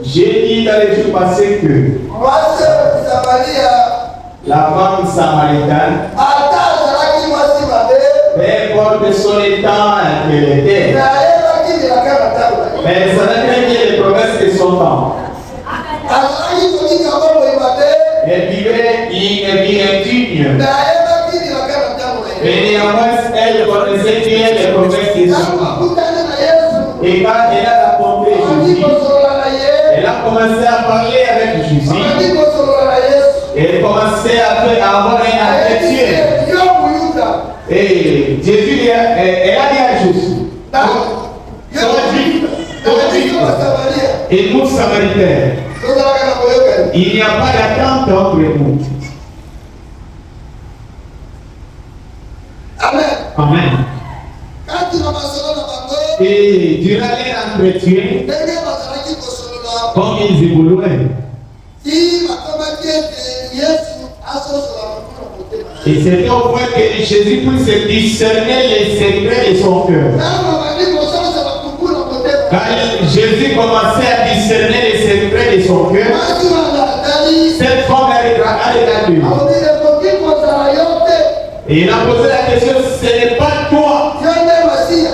J'ai dit dans les jours passés que la femme samaritaine, peu importe son état qu'elle était, mais elle savait bien les promesses de son temps. Elle vivait une vie indigne. Mais néanmoins, elle connaissait bien les promesses de son temps. Et quand elle a rencontré Jésus, elle a commencé à parler avec Jésus. Elle commençait à avoir un entretien. Et Jésus, elle a dit à Jésus, toi juif, et nous samaritains, il n'y a pas d'attente entre nous. Amen. Amen. Et durant l'entretien, comme ils évoluaient, et c'était au point que Jésus puisse discerner les secrets de son cœur. Quand Jésus commençait à discerner les secrets de son cœur, cette femme a regardé. Et il a posé la question, ce n'est pas toi.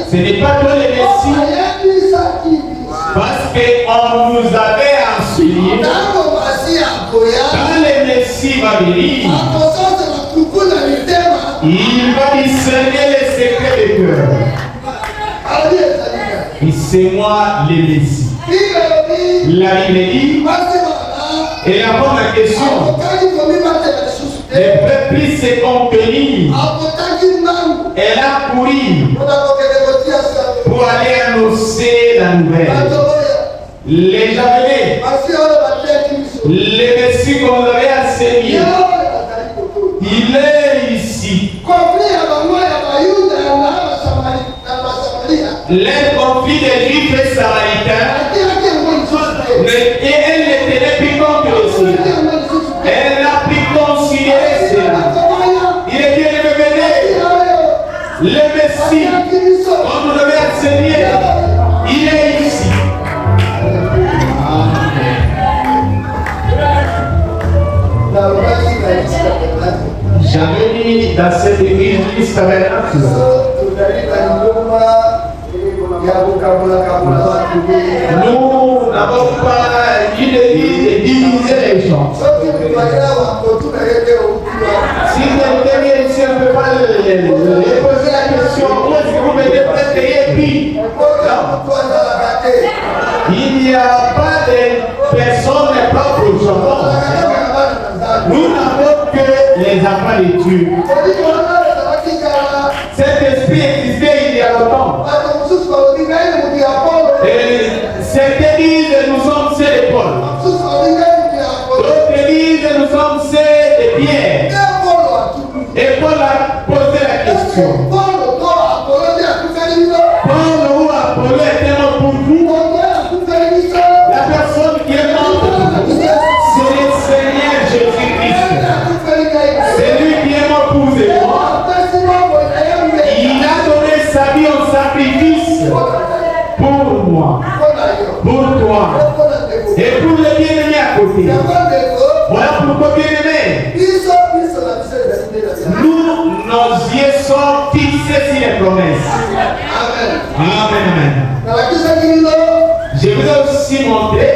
Ce n'est pas toi le Messie. Parce qu'on nous avait enseigné, quand le Messie va venir, il va discerner les secrets du cœur. Et c'est moi le Messie. La Bible dit, et avant la question, le peuple s'est contenu. Elle a couru pour aller annoncer la nouvelle. Les javelets, les messieurs qu'on avait enseigné, il est ici. Les conflits des Juifs et Samaritains, et elle ne tenait plus compte de cela. Elle n'a plus considéré cela. Il est bien revenu. Le Messie, comme vous l'avez enseigné, il est ici. J'avais dit dans cette église tabernacle. Nous n'avons pas une église diviser les gens. Si quelqu'un vient ici, on ne peut pas lui poser la question, où est-ce que vous mettez prêter et puis il n'y a pas de personnes propres aux gens. Nous n'avons que les enfants de Dieu. Cet esprit existait il y a longtemps. Et certains disent nous sommes ceux de Paul. D'autres disent nous sommes ceux de Pierre. Et Paul a posé la question. Paul ou Apollo est mort pour vous? La personne qui est morte pour vous, c'est le Seigneur Jésus-Christ. C'est lui qui est mort pour vous et moi. Il a donné sa vie en sacrifice pour moi, pour toi et pour le bien-aimé à côté. Voilà pourquoi, bien-aimé, nous, nos yeux sont fixés sur les promesses. Amen. Amen. Je vous ai aussi montré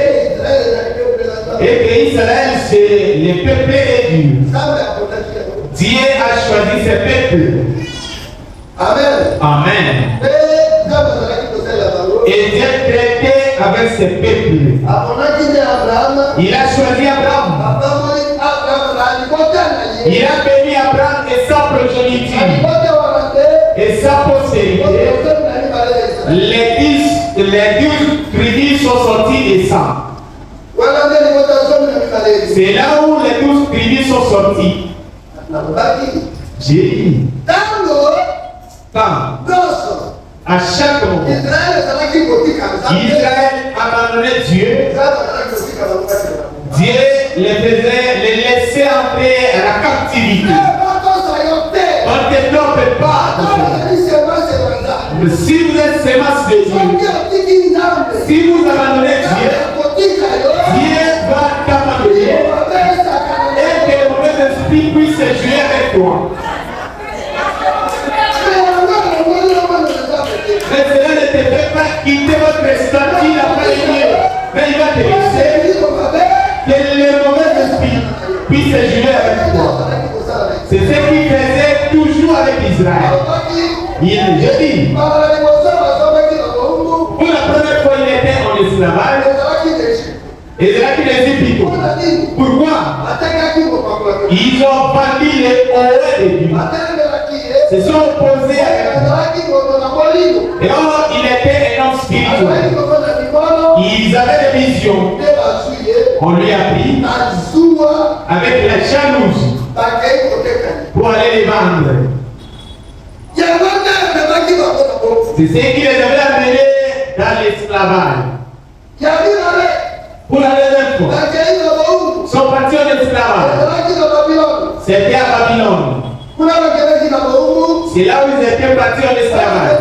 et que Israël, c'est le peuple de Dieu. Dieu a choisi ce peuple. Amen. Amen. Et Dieu traitait avec ce peuple. Il a choisi Abraham. Il a béni Abraham et sa progéniture et sa postérité. Les 12 tribus sont sorties des sangs. C'est là où les 12 tribus sont sorties. J'ai dit, à chaque moment, Israël abandonnait Dieu. Dieu les laissait entrer à la captivité. On ne développe pas. Si vous êtes sémence de Dieu, si vous quitter votre statut, il n'a pas les mieux. Mais il va te laisser que les mauvais esprits puissent se jurer avec toi. C'est ce qu'il faisait toujours avec Israël. Je dis, pour la première fois, il était en esclavage. Israël qui les dit pourquoi? Ils ont banni les hauts de Dieu. Se sont opposés à lui. Et alors, il était un homme spirituel. Ils avaient des visions. On lui a pris avec la jalouse pour aller les vendre. C'est ce qui les avait amenés dans l'esclavage. Pour la deuxième fois, sont partis en esclavage. C'était à Babylone. C'est là où ils étaient partis en esclavage.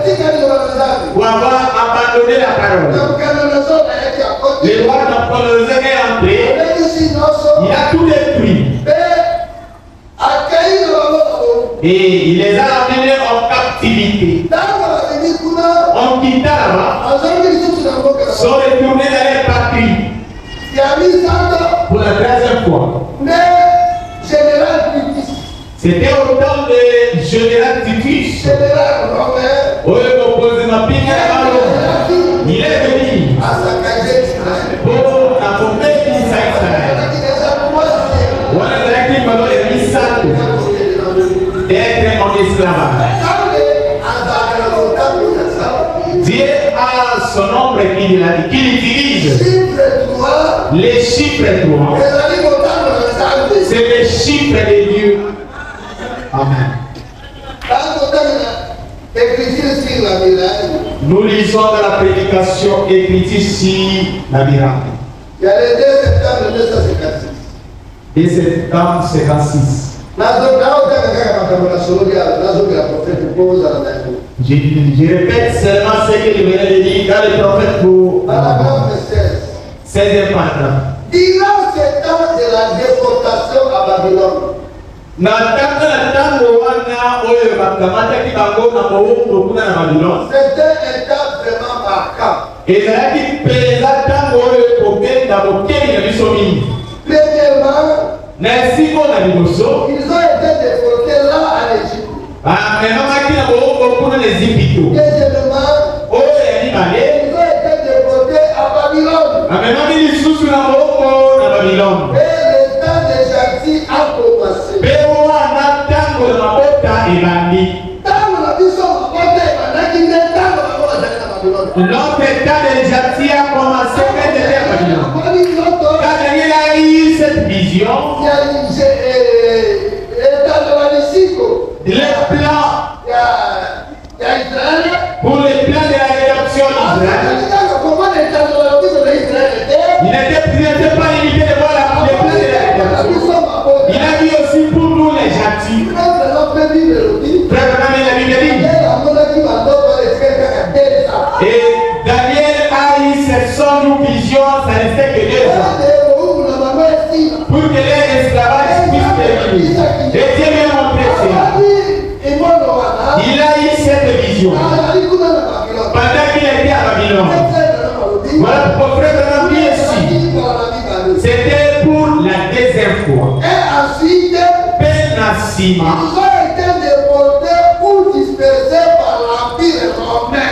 Pour avoir abandonné la parole. Le roi Napoléon est entré. Il a tout détruit. Et il les a amenés en captivité. On quitta là-bas. Sont retournés dans les patries. Pour la 13e fois. C'était au temps de général Titus. Il est venu pour accompagner Israël. D'être en esclavage. Dieu a son nombre qu'il utilise. Les chiffres 3. C'est les chiffres de Dieu. Amen. Nous lisons dans la prédication écrite ici la miracle. Il y a le 2 septembre 1956. 2 septembre 56. Je répète seulement ce que je venais de dire dans le prophète pour 16e paragraphe. Durant ce temps de la déportation à Babylone, c'était un temps vraiment marquant. Premièrement, ils ont été déportés là à l'Égypte. Deuxièmement, ils ont été déportés à Babylone. Et le temps de Jacques a commencé. Notre état de Jacques a commencé quand il était à Babylone. Quand il a eu cette vision, les plans pour les plans de la rédemption d'Israël, il n'était pas limité de voir les plans de la rédemption. Il a vu aussi pour nous les gentils. Frère, la Bible dit. Et Daniel a eu cette songe ou vision, ça restait que 2 ans. Pour que les esclavages puissent terminer. Et Dieu lui a montré cela. Il a eu cette vision pendant qu'il était à Babylone. Voilà pourquoi frère Branham dit ici. C'était pour la 2e fois. Et ensuite, Benassima. ils ont été déportés ou dispersés par l'Empire romain.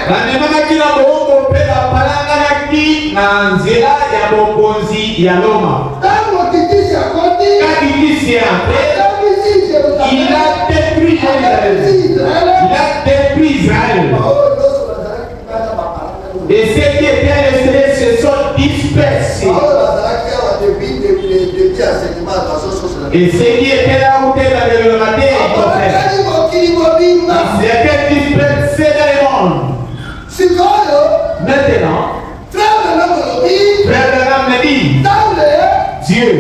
Il a détruit Israël. Et ceux qui étaient restés se sont dispersés. Et ceux qui étaient là où étaient dans le matin, ils étaient dispersés dans le monde. Maintenant, Frère Branham me dit, Dieu,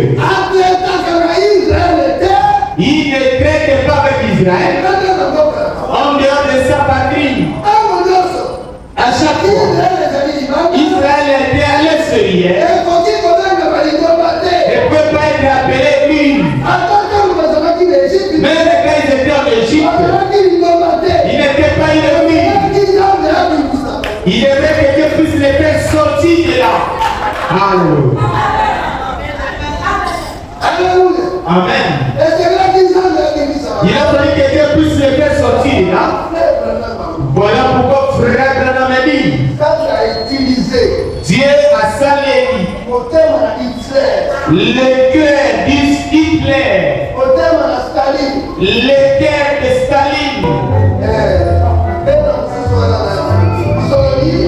il ne traite pas avec Israël en dehors de sa patrie. À chaque fois, Israël était à l'extérieur et ne peut pas être appelé une. Même quand ils étaient en Égypte, il n'était pas une ville. Il est voudrais que Dieu puisse les faire sortir de là. Alléluia. Alléluia. Amen. Et c'est là qu'ils ont dit ça. Il a fallu que Dieu puisse les faire sortir de là. Voilà pourquoi frère Branham a dit, Ça a utilisé Dieu a salé au thème de Hitler, le cœur d'Hitler, au thème de Staline. le cœur de Staline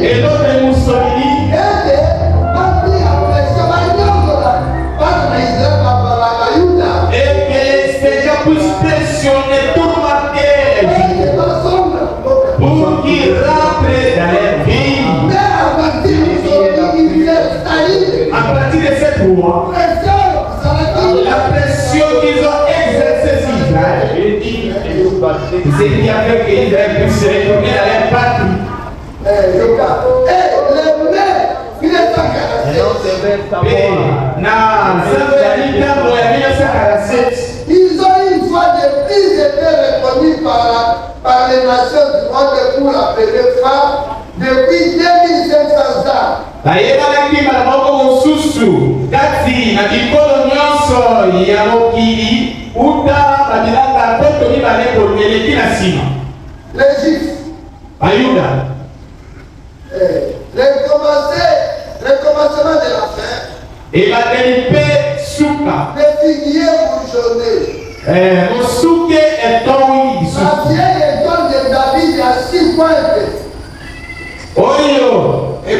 et l'autre de Mussolini. Et que ces gens puissent pressionner tout le pour qu'ils rentrent dans leur vie. À partir de cette loi, la pression qu'ils ont exercée sur Israël, c'est bien fait qu'Israël puisse retourner à leur patrie. Ils ont une fois de plus été reconnus par les nations du monde pour la première fois depuis 2500 ans. bayebalaki balaboko mosusu kati na bikolo nyonso ya mokili uta babilanga nkoto mibale eleki na nsima. Les Juifs, bayuda le commencement de la fin, ebandeli mpe suka le figuier bourgeonné, mosuke etowi la lisusu vieille école de David à 6 points. oyo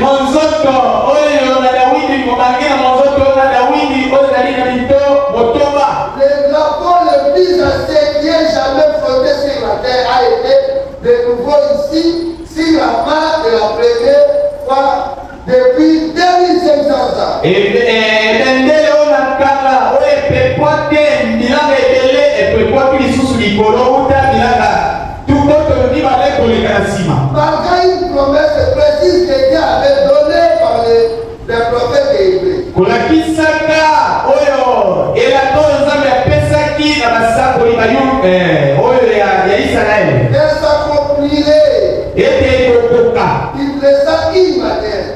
monzoto oyo na Dawidi mobange na monzoto na Dawidi oyo ezali na mito motoba. Le drapeau le plus ancien qui ait jamais flotté sur la terre a été de nouveau ici, sur la main de la première fois depuis 2500 ans. Bendele oyo na kala oyo epepwa te bilanga ebele epepwaki lisusu likolo uta bilanga tukoto mibale koleka na nsima. Malgré une promesse précise que Dieu avait donnée par les prophètes hébreux. kolakisaka oyo elaka oyo Nzambe apesaki na basakoli oyo ya Israele Elle s'accomplirait. ete ekokoka. Il laissa une manière.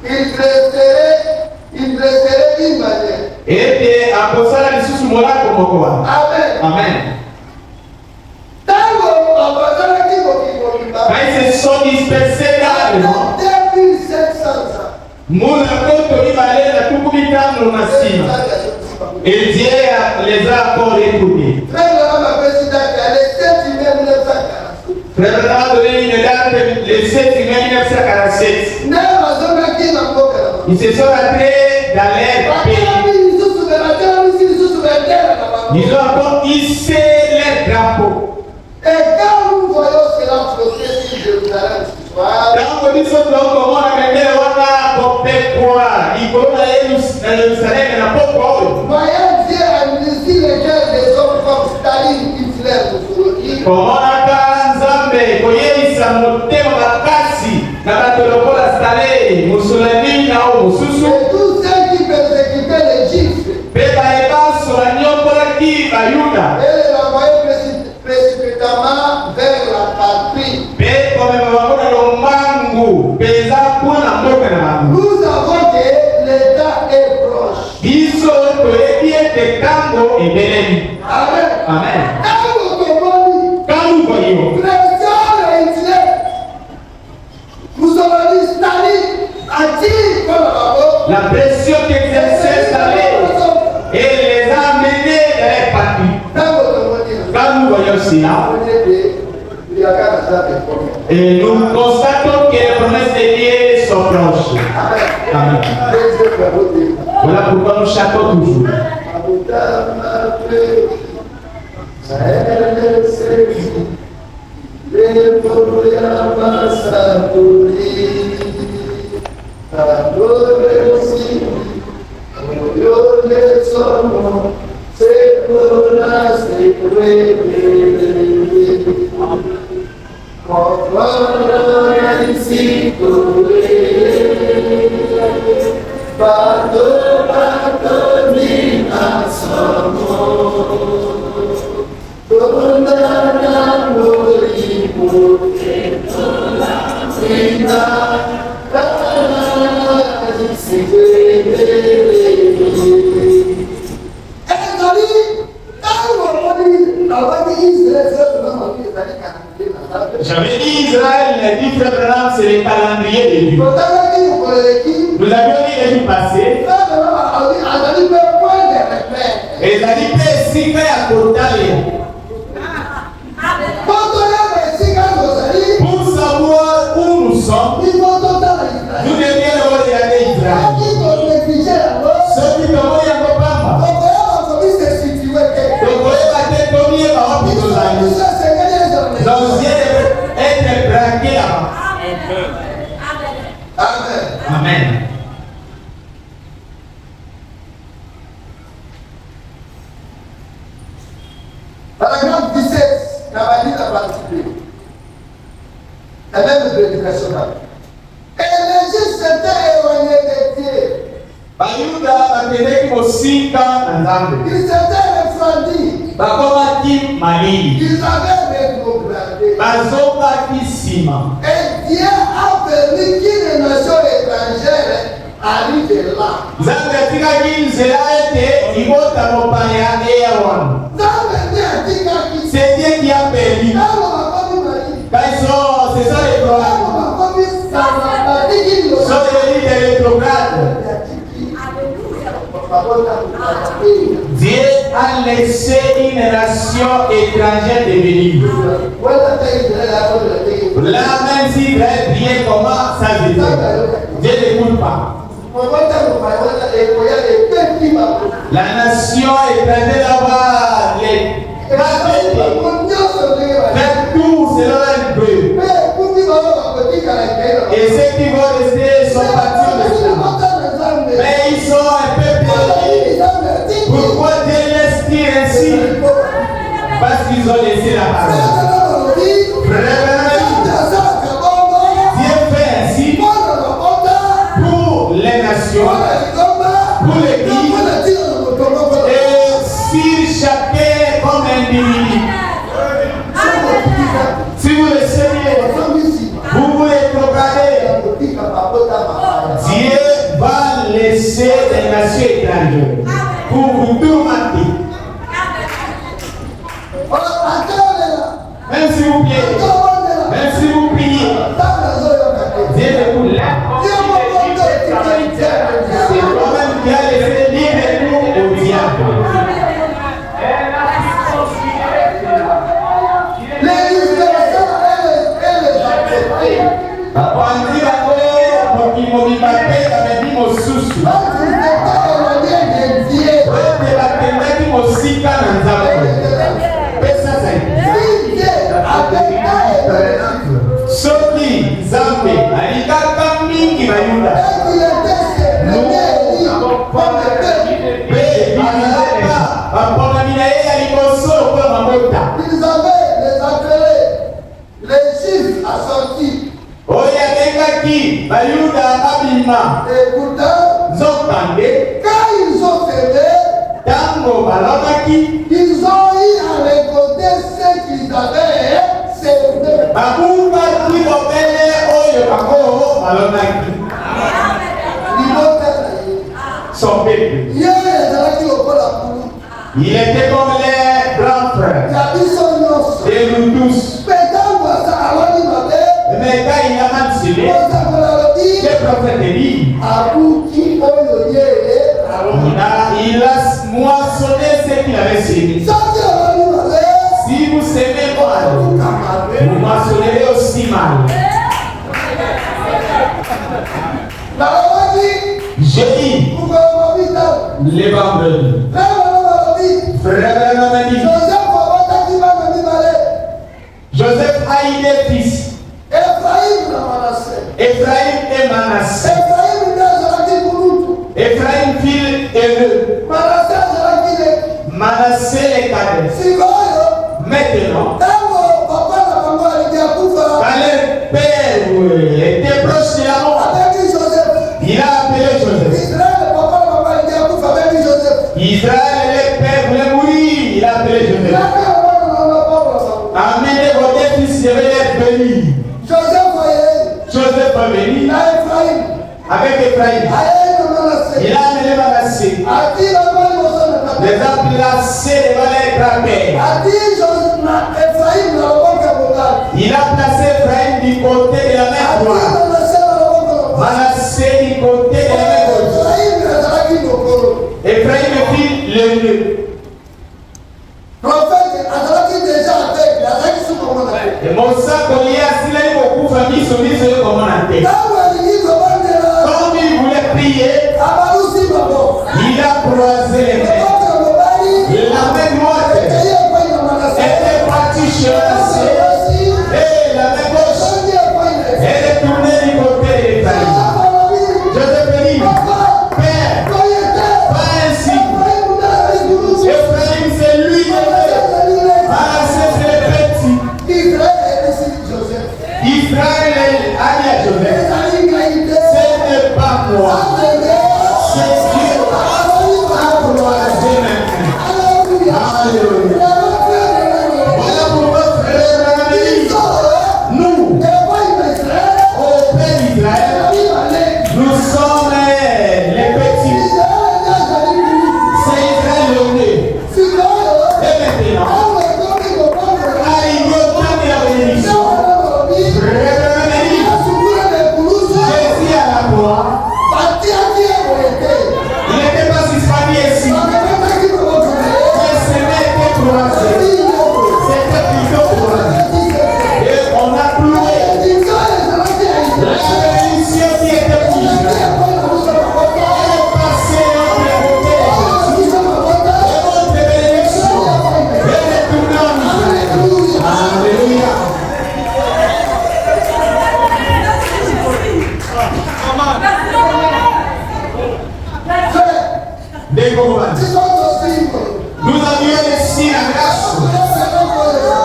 Il dresserait une manière. ete akosala lisusu molako moko wana. Amen. Amen. Tango abazalaki kokimobimba. Quand ils se sont dispersés carrément, 2500 ans. muna koto mibale na tuku mitano na nsima, et Dieu les a encore retournés. Frère Branham a président le 7 juillet 1947. Frère Branham a donné une date le 7 juillet 1947. Ils se sont rentrés dans leur pays. Ils ont encore hissé leur drapeau. Et quand nous voyons cela flotter sur Jérusalem ce soir, Tango biso tokomona bendele wana kopekwa likolo na Yerusalemu na pokwa oyo. voyons Dieu amnistie les cœurs des hommes comme Staline, Hitler, Mussolini. Komonaka Nzambe koyeisa motema makasi na bato lokola Staline, Mussolini na oyo mosusu. Et tous ceux qui persécutaient les Juifs Mpe bayebaso banyokolaki bayuda et les renvoyaient précipitamment vers la patrie. mpe komema bango na lombangu mpenza kuna mboka na bango. Nous savons que l'État est proche. Biso toyebi ete ntango ebeleli. Amen. Amen. Tango tomoni Quand nous voyons pression de Hitler, Mussolini, Staline, attire comme là-bas. la pression qu'exerçait Staline et les a amenés dans les patries. Tango tomoni Quand nous voyons cela, il y a qu'à ça des problèmes. et nous constatons que les promesses de Dieu sont proches. Amen. Voilà pourquoi nous chantons toujours. Dona J'avais dit Israël, les 10 frères, c'est les calendriers de Dieu. Nous avions dit les jours passés. Et ça dit que si il y a pour savoir où nous sommes, nous devions regarder Israël. Ceux qui t'ont dit à nos parents. Donc, vous avez été par nos amis. Donc, être braqué là-bas. Amen. Amen. Paragraphe 17, Navalite a participé. La même prédication. Et les Juifs s'étaient éloignés des dieux. Ils s'étaient refroidis. Ils avaient rétrogradé. Et Dieu a permis qu'une nation étrangère arrive là. C'est Dieu qui a permis. C'est ça les problèmes. Ce sont des rétrogrades. Dieu a laissé une nation étrangère devenir. Là même si Israël vient comment ça veut dire. Dieu n'écoute pas. La nation étrangère là-bas, les faire tout selon un peu. Et ceux qui vont rester sont partis au Islam. Mais ils sont un peu perdus. Pourquoi Dieu laisse dire ainsi? Parce qu'ils ont laissé la parole. Dieu fait ainsi pour les nations, pour l'Église, et si chacun comme individu. Si vous le savez, vous voulez regarder, Dieu va laisser des nations étrangères pour vous tourmenter. Même si vous priez, même si vous priez, Dieu ne vous laisse pas. C'est toi-même qui a laissé libre nous au diable. Soki Zambe alikaka mingi bayuda ils avaient les appelés les Juifs assortis. Oyabengaki bayuda babima Et pourtant, zokande quand ils ont fait, tango balobaki ils ont eu à récolter ce qu'ils avaient semé. babumba kibobele oyo bango balobaki son peuple. Il était comme les grands frères et nous tous. Mais quand il a mentionné le prophète Élie, il a moissonné ce qu'il avait semé. Si vous semez mal, vous moissonnerez aussi mal. J'ai dit l'évangile. Frère Namani, Joseph a eu des fils. Ephraim et Manassé. Ephraim fil heureux. Manassé les cadets. Maintenant, quand le père était proche de la mort, il a appelé Joseph. Israël, le père voulait mourir, il a appelé Joseph. Amenez vos deux fils, je vais les bénir. Joseph venir avec Ephraïm. Il a amené Manassé. Les a placés devant les grands-pères. Il a placé Ephraïm du côté de la main droite. Manassé du côté de la main gauche. Ephraïm fit le nœud. Et Mosa Goliath, il a eu beaucoup de familles sur lui, c'est comment on a. Quand il voulait prier, il a croisé les mains. La main droite était partie chez Manassé et la main gauche elle est tournée du côté de l'Éphraïm. Je te bénis, Père, pas ainsi. Ephraïm, c'est lui. Manassé, c'est le petit. Israël a dit à Joseph, ce n'est pas moi, c'est Dieu a croisé maintenant. Alléluia. Voilà pourquoi, frère Amélie, nous, au Père d'Israël, nous sommes les petits. C'est Israël le nez. Et maintenant, arrive au temps de la bénédiction. Jésus à la croix. Il n'était pas suspendu ici. Mais ce n'était croisé. C'était plutôt croisé. Et on a cloué. La bénédiction qui était pour Israël. Elle est passée entre les côtés de Jésus. Et notre bénédiction. Elle est tournée en Israël. Alléluia. Nous avions ici la grâce.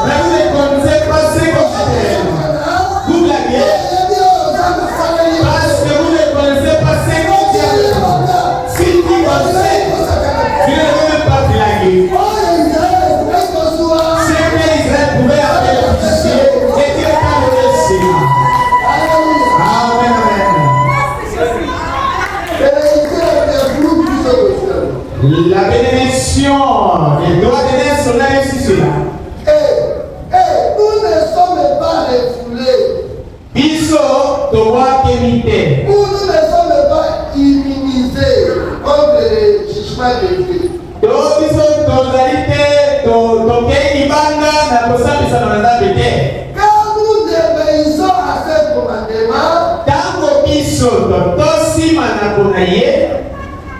Mais vous ne connaissez pas ce que c'était. Vous blaguez. Parce que vous ne connaissez pas ce que c'était. Si tu connaissais, tu ne veux même pas blaguer. C'est que Israël pouvait avoir officier et tu n'es pas le laisser. Amen. La bénédiction, les droits de naître sont là ici, cela. Nous ne sommes pas refoulés. Biso, droit d'imiter. Nous ne sommes pas immunisés contre les jugements de Dieu. Donc, biso, totalité, tokei ibanga, na kosambisa na nzambe te. Quand nous désobéissons à ce commandement, Tango biso, totosima na konaye.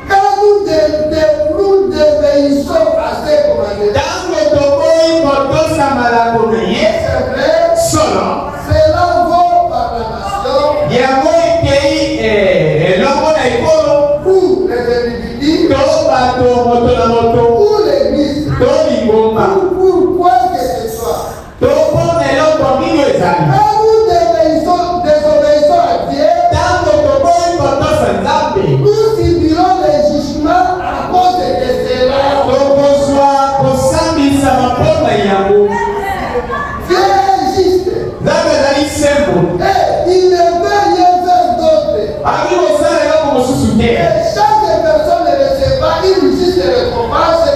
quand nous désobéissons à ce commandement, Tango tokoyi kotosama na konaye. c'est vrai, Solo. cela vaut par la nation Yango ekei elongo na ekolo. pour les individus, To bato moto na moto. pour l'église, To lingomba. pour quoi que ce soit. To pona eloko mingi ezali. Quand nous désobéissons à Dieu, Tango tokoyi kotosa nzambe. nous subirons les jugements à cause de cela. Tokozwa kosambisa mapona yango. Dieu est juste. Nzambe ezali sembo. Et il ne peut rien faire d'autre. Abi kosala eloko mosusu te. Et chaque personne recevra une juste récompense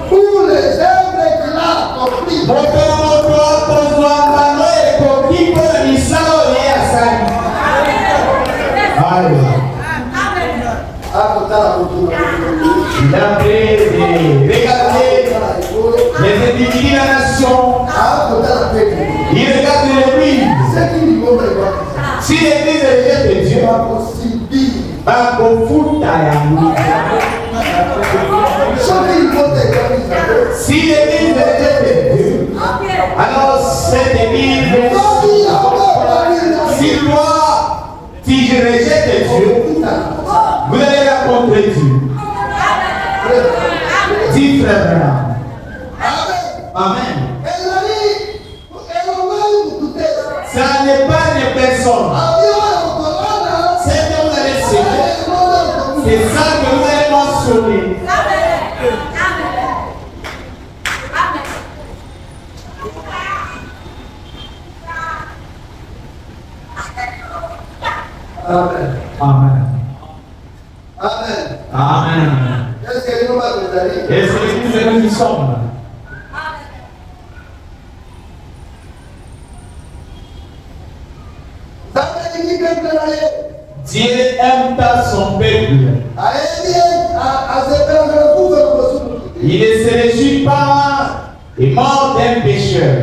pour les œuvres qu'il a accomplies. Moto na moto akozwa mbano ekoki mpona misala oyo ye asali. D'après regardez les individus de la nation, ils regardent l'église. Si l'église rejette Dieu, bakofuta yango. Si l'église rejette Dieu, alors cette église, si toi, si je rejette Dieu, vous allez rencontrer Dieu. Dis frère Branham. Amen. Ça n'est pas une personne. C'est que vous allez saisir. C'est ça que vous allez mentionner. Amen. Amen. Amen. Amen. Est-ce que nous allons nous aller? Est-ce que nous y sommes? Dieu aime tant son peuple. Il ne se réjouit pas et mort d'un pécheur.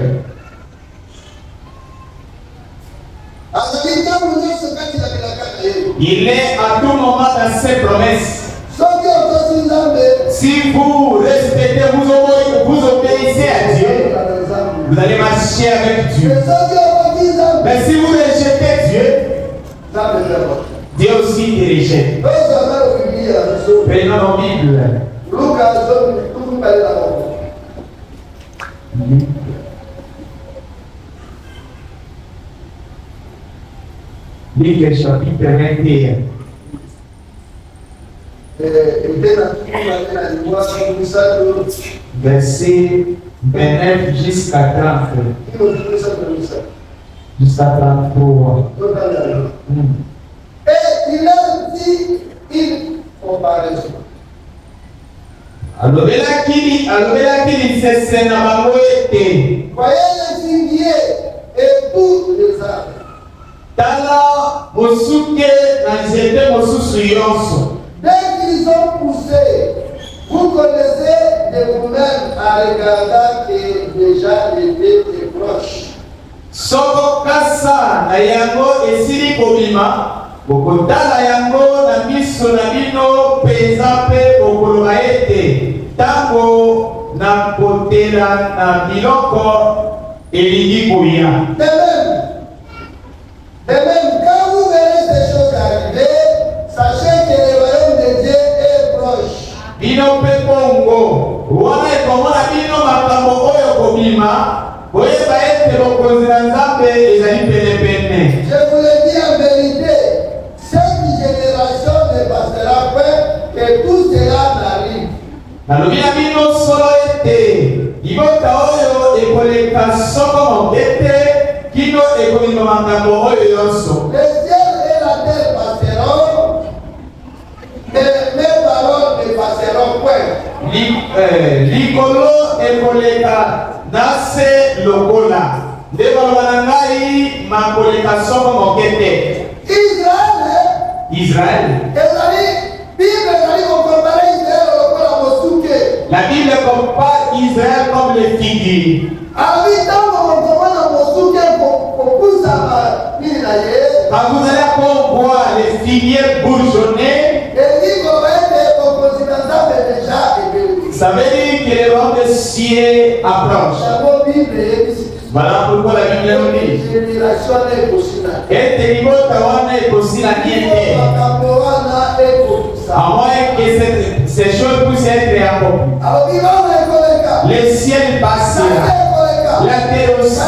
Il est à tout moment dans ses promesses. Si vous respectez, vous obéissez à Dieu, vous allez marcher avec Dieu. Mais si vous rejetez Dieu, Dieu aussi te rejette. Prenons nos Bibles. Luc chapitre 21. Verset 29 jusqu'à 30. Jusqu'à 33. Et il a dit une comparaison. Voyez les figuiers et tous les arbres. Dès qu'ils ont poussé, vous connaissez de vous-même en regardant que déjà l'été est proche. Soko kasa na yango esili kobima bokotala yango na miso na bino peza mpe bokoloba ete ntango na kotela na biloko elingi koya. De même, quand vous verrez ces choses arriver, sachez que le royaume de Dieu est proche. Bino mpe bongo wana ekomona bino makambo oyo kobima. Je vous le dis en vérité, cette génération ne passera pas que tout cela n'arrive. Le ciel et la terre passeront, mais mes paroles ne passeront point. Nase lokola ndebalobana makoleka soko mokete Israël. La Bible compare Israël comme les figues. Quand vous allez voir les figuiers bourgeonner, ça veut dire que le royaume des cieux approche. Voilà pourquoi la Bible nous dit à moins que ces choses puissent être accomplies. Le ciel passera, la terre aussi,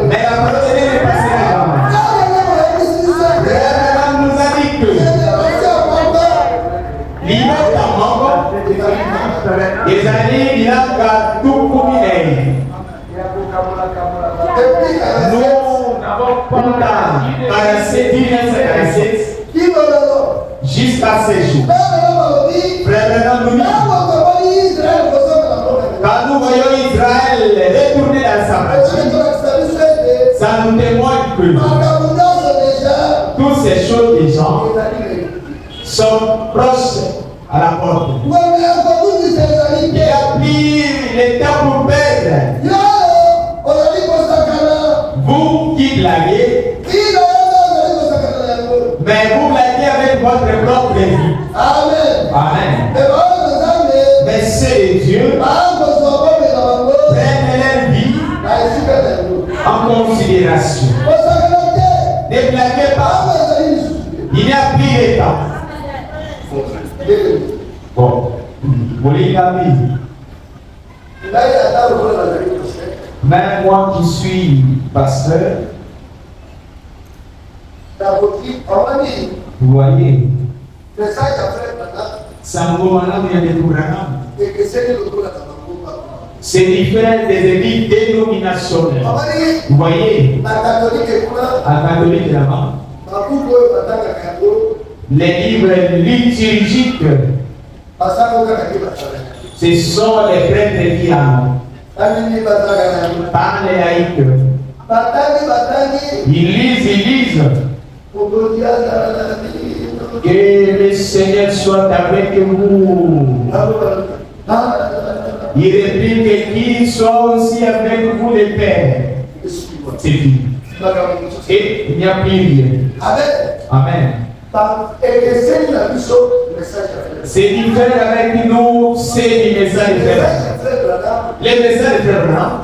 mais la parole de Dieu ne passera jamais. Elle nous a dit que les années bilanga tukumine. Nous n'avons pas passé 1957 jusqu'à ces jours. Quand nous voyons Israël retourner dans sa magie, ça nous témoigne que toutes ces choses des gens sont proches à la porte. Il a pris le temps pour perdre. Vous qui blaguez, mais vous blaguez avec votre propre vie. Amen. Amen. Mais c'est Dieu prennent leur vie en considération. Ne blaguez pas. Il n'y a plus de temps. Bon, polygamie. Même moi qui suis pasteur, vous voyez, c'est différent des églises dénominationnelles. Vous voyez, à catholique là-bas, Les livres liturgiques, ce sont les prêtres qui en ont. Par les laïcs. Ils lisent. Que le Seigneur soit avec vous. Il réplique qu'il soit aussi avec vous les pères. C'est fini. Et il n'y a plus rien. Amen. C'est différent avec nous, c'est des messages différents. Les messages différents.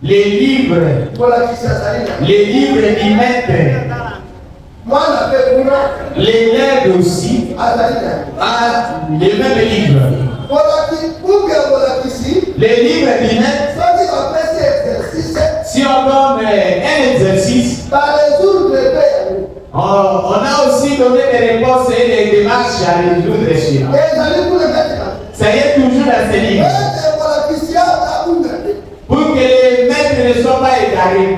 Les livres du maître. L'élève aussi a les mêmes livres. Les livres du maître, si on donne un exercice, on a aussi donné des réponses et des démarches à résoudre celui-là. Ça y est toujours dans ces livres. Pour que les maîtres ne soient pas égarés.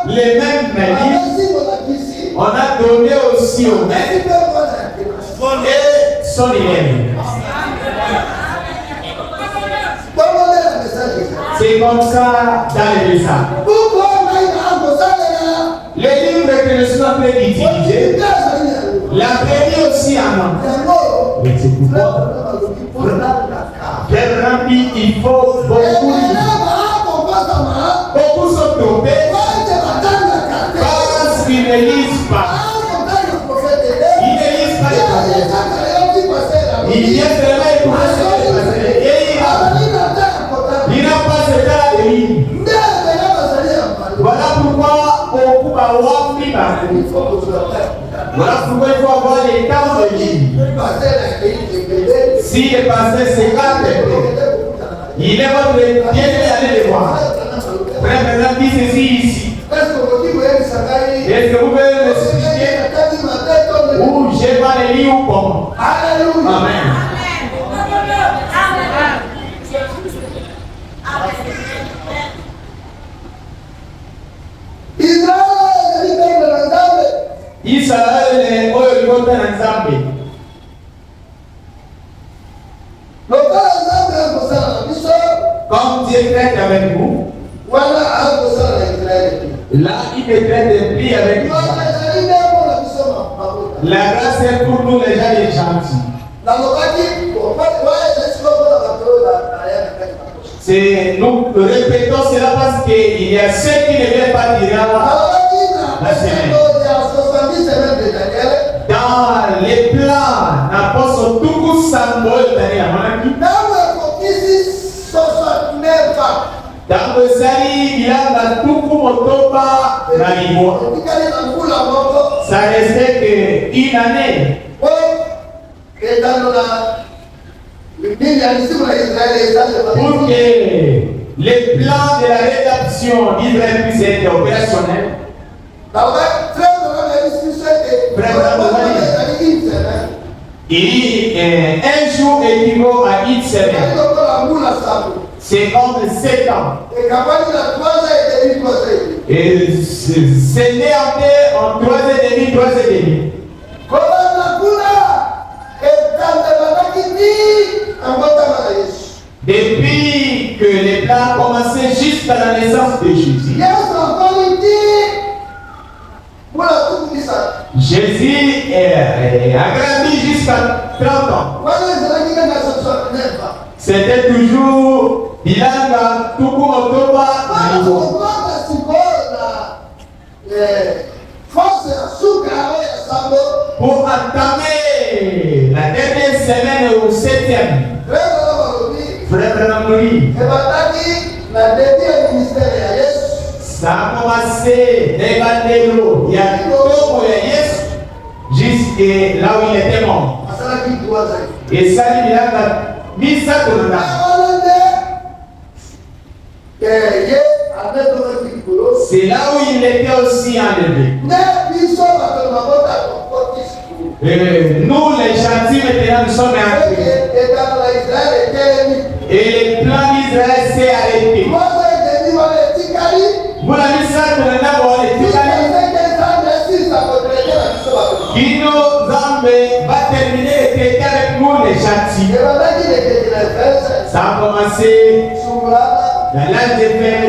Les mêmes livres, on a donné aussi aux maîtres et son élève. C'est comme ça dans les messages. Les livres que nous sommes en train d'utiliser, la première aussi en a. Mais c'est pourquoi Père Rambi, il faut beaucoup sont tombés parce qu'ils ne lisent pas. Ils ne lisent pas les prophètes. Il vient seulement écouter ce qui est passé. Et il n'a pas ce temps de lire. Voilà pourquoi beaucoup avoir pris par vous. Voilà pourquoi il faut avoir les temps de lire. Si le pasteur s'écarte, il est votre bien d'aller les voir. Frère, maintenant, dis ceci ici. Est-ce que vous pouvez m'expliquer où j'ai pas les lits ou comment? Amen. Israël est au Yoruba Nzambe. Comme Dieu traite avec vous, là il me traite de pli avec vous. La grâce est pour nous les gens les gentils. Nous répétons cela parce qu'il y a ceux qui ne viennent pas dire la semaine. Dans les plans, l'apôtre Tuku Sambol Daniel. Dans le Sali, il y a la Tuku Motoba Nalibo. Ça restait qu'une année. Pour que les plans de la rédaction d'Israël puissent être opérationnels. Un jour équivaut à une semaine. C'est comme 7 ans. Et c'est né en 3 ans et demi, 3 ans et demi. Depuis que les plans ont commencé jusqu'à la naissance de Jésus. Jésus a grandi jusqu'à 30 ans. C'était toujours Bilanga, Tuku Motoba, pour entamer la dernière semaine au 7e. Frère Rambouli, ça a commencé d'Evangelo, il y a Tomo Yes, jusqu'à là où il était mort. Et ça, il a mis ça dans le c'est là où il était aussi enlevé. Nous, les gentils, maintenant, nous sommes entrés. Et le plan d'Israël s'est arrêté. Vous l'avez ça dans le dans l'âge de fer,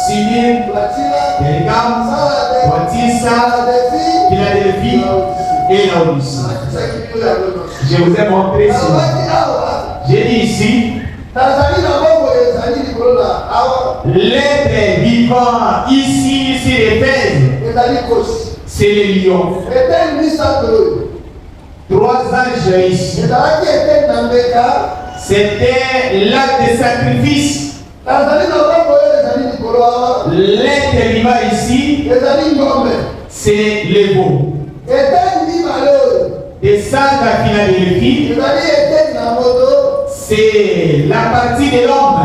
Cyril, Pergame, Baptista, Philadelphie et Laodicée. Je vous ai montré cela. J'ai dit ici, l'être vivant ici sur Éphèse, c'est les lions. 3 anges ici. C'était l'acte de sacrifice. L'être vivant ici, c'est les veaux. Descendre à Philadelphie, c'est la partie de l'homme.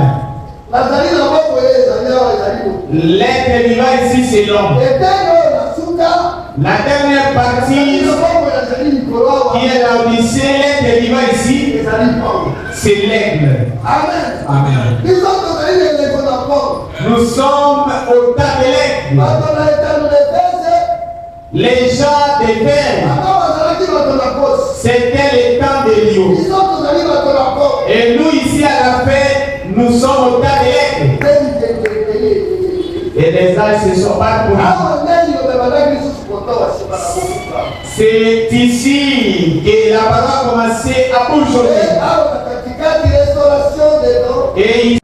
L'être vivant ici, c'est l'homme. La dernière partie qui est l'Odyssée, l'être vivant ici, c'est l'aigle. Amen. Amen. Nous sommes au temps de l'aigle. Les gens de fer, c'était le temps de lion. Et nous ici à la fin, nous sommes au temps de l'aigle. Et les âges se sont pas pour nous. C'est ici que la parole a commencé à bouger. Et